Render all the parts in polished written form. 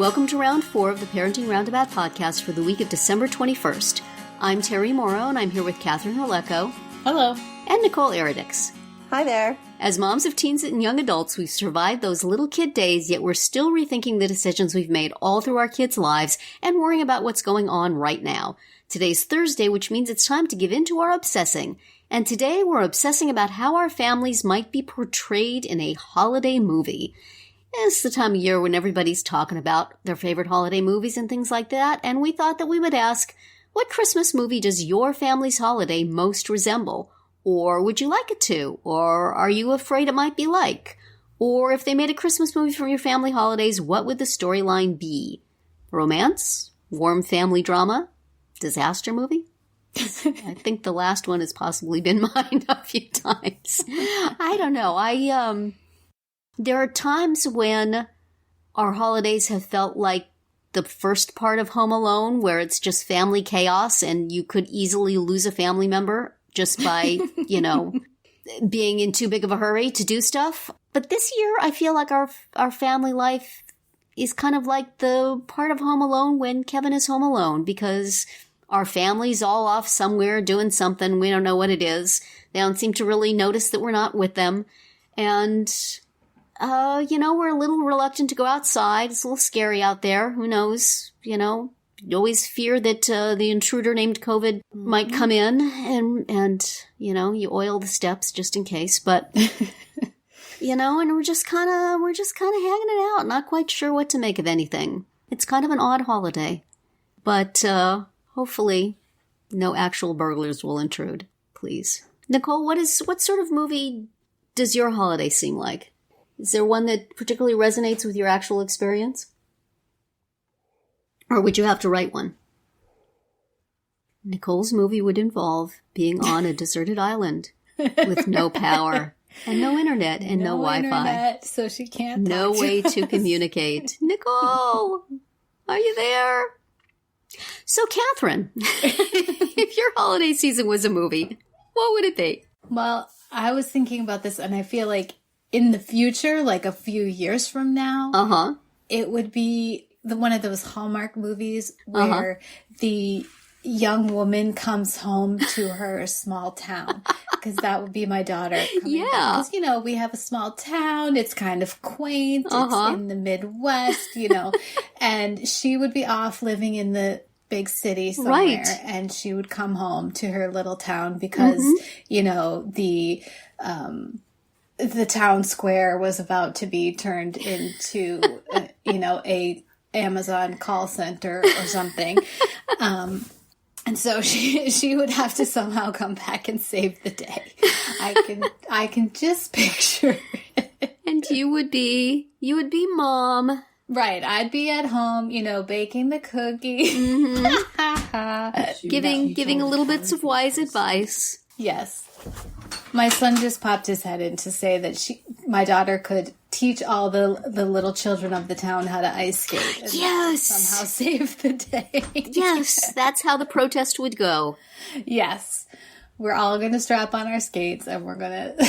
Welcome to round 4 of the Parenting Roundabout podcast for the week of December 21st. I'm Terry Morrow, and I'm here with Catherine Rolecco. Hello. And Nicole Eridix. Hi there. As moms of teens and young adults, we've survived those little kid days, yet we're still rethinking the decisions we've made all through our kids' lives and worrying about what's going on right now. Today's Thursday, which means it's time to give in to our obsessing. And today we're obsessing about how our families might be portrayed in a holiday movie. It's the time of year when everybody's talking about their favorite holiday movies and things like that, and we thought that we would ask, what Christmas movie does your family's holiday most resemble? Or would you like it to? Or are you afraid it might be like? Or if they made a Christmas movie from your family holidays, what would the storyline be? Romance? Warm family drama? Disaster movie? I think the last one has possibly been mine a few times. I don't know. There are times when our holidays have felt like the first part of Home Alone, where it's just family chaos and you could easily lose a family member just by, being in too big of a hurry to do stuff. But this year, I feel like our family life is kind of like the part of Home Alone when Kevin is home alone, because our family's all off somewhere doing something. We don't know what it is. They don't seem to really notice that we're not with them. And we're a little reluctant to go outside. It's a little scary out there. Who knows? You always fear that the intruder named COVID might come in, and you oil the steps just in case. But and we're just kind of hanging it out, not quite sure what to make of anything. It's kind of an odd holiday, but hopefully no actual burglars will intrude. Please, Nicole, what sort of movie does your holiday seem like? Is there one that particularly resonates with your actual experience? Or would you have to write one? Nicole's movie would involve being on a deserted island with no power and no internet and no Wi-Fi. Internet, so she can't. No way to communicate. Nicole, are you there? So, Catherine, if your holiday season was a movie, what would it be? Well, I was thinking about this, and I feel like in the future, like a few years from now, it would be one of those Hallmark movies where the young woman comes home to her small town, because that would be my daughter. Because, we have a small town. It's kind of quaint. It's in the Midwest, and she would be off living in the big city somewhere. Right. And she would come home to her little town because, the town square was about to be turned into, a Amazon call center or something. And so she would have to somehow come back and save the day. I can just picture it. And you would be mom. Right. I'd be at home, baking the cookies. Mm-hmm. giving a little bits of wise advice. Yes. My son just popped his head in to say that my daughter could teach all the little children of the town how to ice skate. And somehow save the day. Yes, that's how the protest would go. Yes. We're all going to strap on our skates and we're going to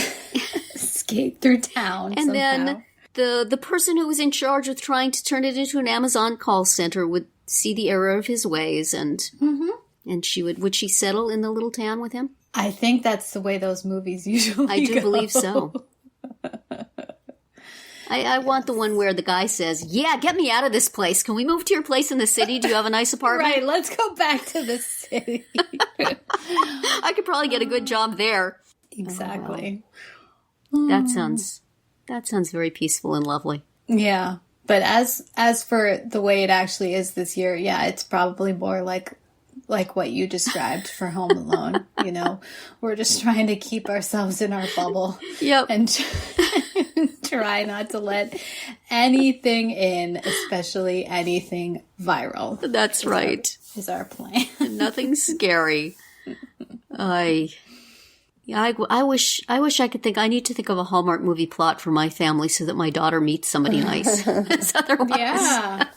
skate through town and somehow. Then the person who was in charge of trying to turn it into an Amazon call center would see the error of his ways and would she settle in the little town with him? I think that's the way those movies usually I do go. believe so. I want the one where the guy says, yeah, get me out of this place. Can we move to your place in the city? Do you have a nice apartment? Right, let's go back to the city. I could probably get a good job there. Exactly. That sounds very peaceful and lovely. Yeah. But as for the way it actually is this year, yeah, it's probably more like what you described for Home Alone. We're just trying to keep ourselves in our bubble. Yep. And try not to let anything in, especially anything viral. That's right. Is our plan. Nothing scary. I wish I could think. I need to think of a Hallmark movie plot for my family so that my daughter meets somebody nice. Otherwise, yeah.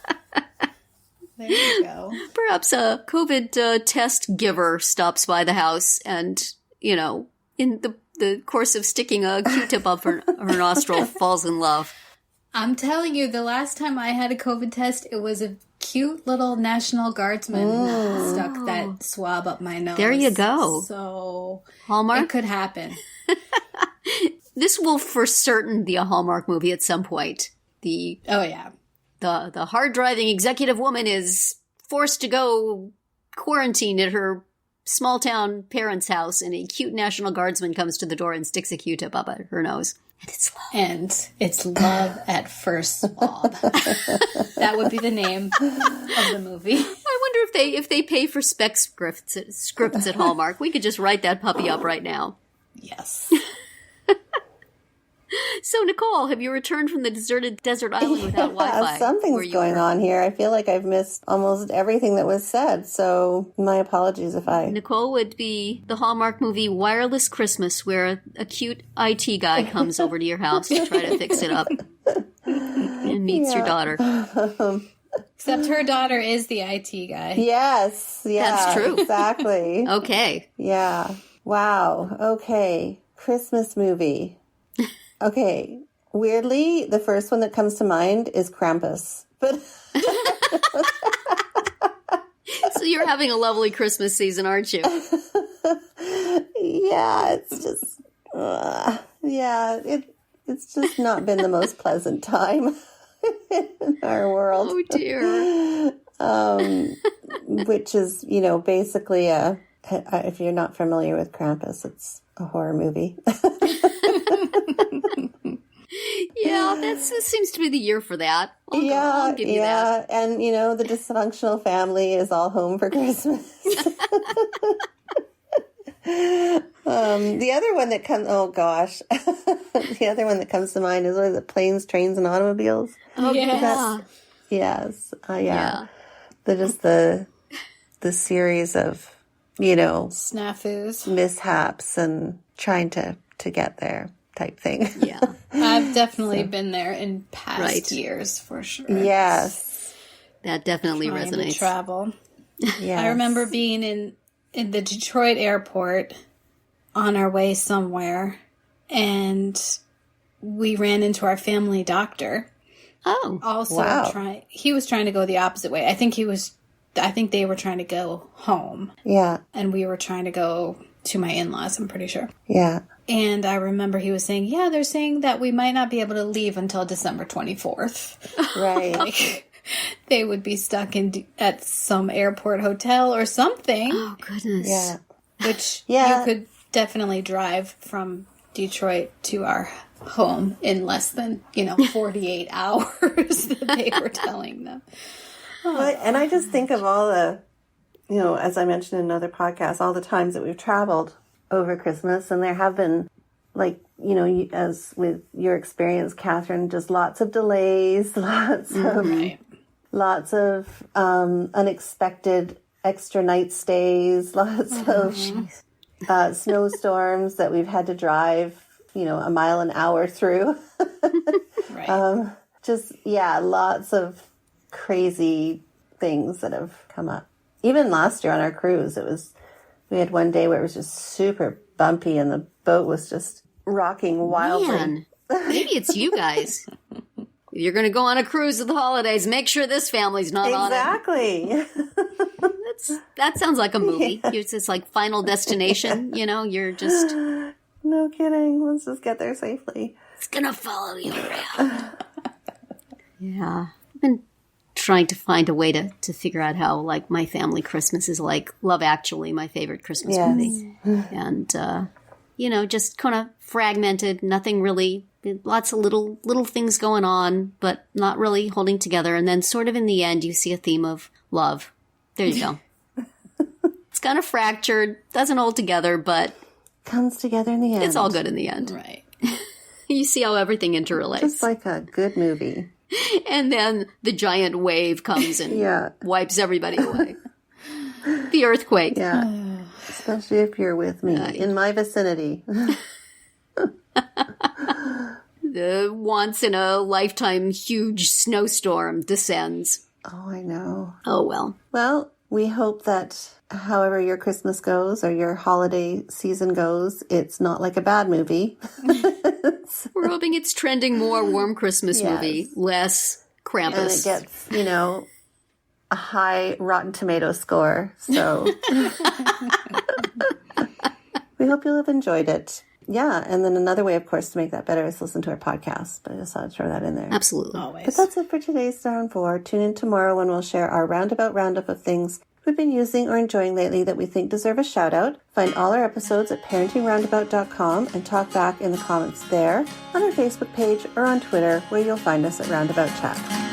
There you go. Perhaps a COVID test giver stops by the house and, in the course of sticking a Q-tip up her nostril, falls in love. I'm telling you, the last time I had a COVID test, it was a cute little National Guardsman stuck that swab up my nose. There you go. So Hallmark? it could happen. This will for certain be a Hallmark movie at some point. The hard-driving executive woman is forced to go quarantine at her small-town parents' house, and a cute National Guardsman comes to the door and sticks a Q-tip up at her nose. And it's love. And it's Love at First Swab. That would be the name of the movie. I wonder if they pay for spec scripts at Hallmark. We could just write that puppy up right now. Yes. So, Nicole, have you returned from the deserted desert island without Wi-Fi? Something's going on here. I feel like I've missed almost everything that was said, so my apologies if I... Nicole would be the Hallmark movie Wireless Christmas, where a cute IT guy comes over to your house to try to fix it up and meets your daughter. Except her daughter is the IT guy. Yes. Yeah, that's true. Exactly. Okay. Yeah. Wow. Okay. Christmas movie. Okay. Weirdly, the first one that comes to mind is Krampus. But so you're having a lovely Christmas season, aren't you? Yeah, it's just it's just not been the most pleasant time in our world. Oh dear. Which is, basically if you're not familiar with Krampus, it's a horror movie. Yeah, this seems to be the year for that. I'll give you that. And, the dysfunctional family is all home for Christmas. The other one that comes, oh gosh. The other one that comes to mind is, what is it, Planes, Trains, and Automobiles? Oh, yeah. Yes. Yeah. The series of, snafus, mishaps and trying to get there type thing. Yeah. I've definitely been there in past years, for sure. Yes. That definitely Trying resonates. to travel. Yes. I remember being in the Detroit airport on our way somewhere, and we ran into our family doctor. Oh. Also wow. He was trying to go the opposite way. I think they were trying to go home. Yeah. And we were trying to go to my in-laws, I'm pretty sure. Yeah. And I remember he was saying, they're saying that we might not be able to leave until December 24th. Right. Like, they would be stuck at some airport hotel or something. Oh, goodness. Yeah. Which you could definitely drive from Detroit to our home in less than, 48 hours that they were telling them. And I just think of all the, as I mentioned in another podcast, all the times that we've traveled over Christmas, and there have been, like, as with your experience, Catherine, just lots of delays, lots of unexpected extra night stays, lots of snowstorms that we've had to drive, a mile an hour through. Right. Lots of crazy things that have come up. Even last year on our cruise, we had one day where it was just super bumpy and the boat was just rocking wildly. Man, maybe it's you guys. If you're going to go on a cruise at the holidays, make sure this family's not on it. Exactly. That sounds like a movie. Yeah. It's like Final Destination, you're just... No kidding. Let's just get there safely. It's going to follow you around. Yeah. I've been trying to find a way to figure out how, like, my family Christmas is like Love Actually, my favorite Christmas movie. And, just kind of fragmented, nothing really, lots of little things going on, but not really holding together. And then sort of in the end, you see a theme of love. There you go. It's kind of fractured, doesn't hold together, but... Comes together in the end. It's all good in the end. Right. You see how everything interrelates. Just like a good movie. And then the giant wave comes and wipes everybody away. The earthquake. Yeah. Especially if you're with me in my vicinity. The once in a lifetime huge snowstorm descends. Oh, I know. Oh, well. Well, we hope that however your Christmas goes or your holiday season goes, it's not like a bad movie. Krampus. We're hoping it's trending more warm Christmas movie, less Krampus. And it gets, a high Rotten Tomato score. So we hope you'll have enjoyed it. Yeah, and then another way, of course, to make that better is listen to our podcast. But I just thought I'd throw that in there. Absolutely. Always. But that's it for today's Round 4. Tune in tomorrow when we'll share our roundabout roundup of things we've been using or enjoying lately that we think deserve a shout-out. Find all our episodes at parentingroundabout.com and talk back in the comments there, on our Facebook page, or on Twitter, where you'll find us at Roundabout Chat.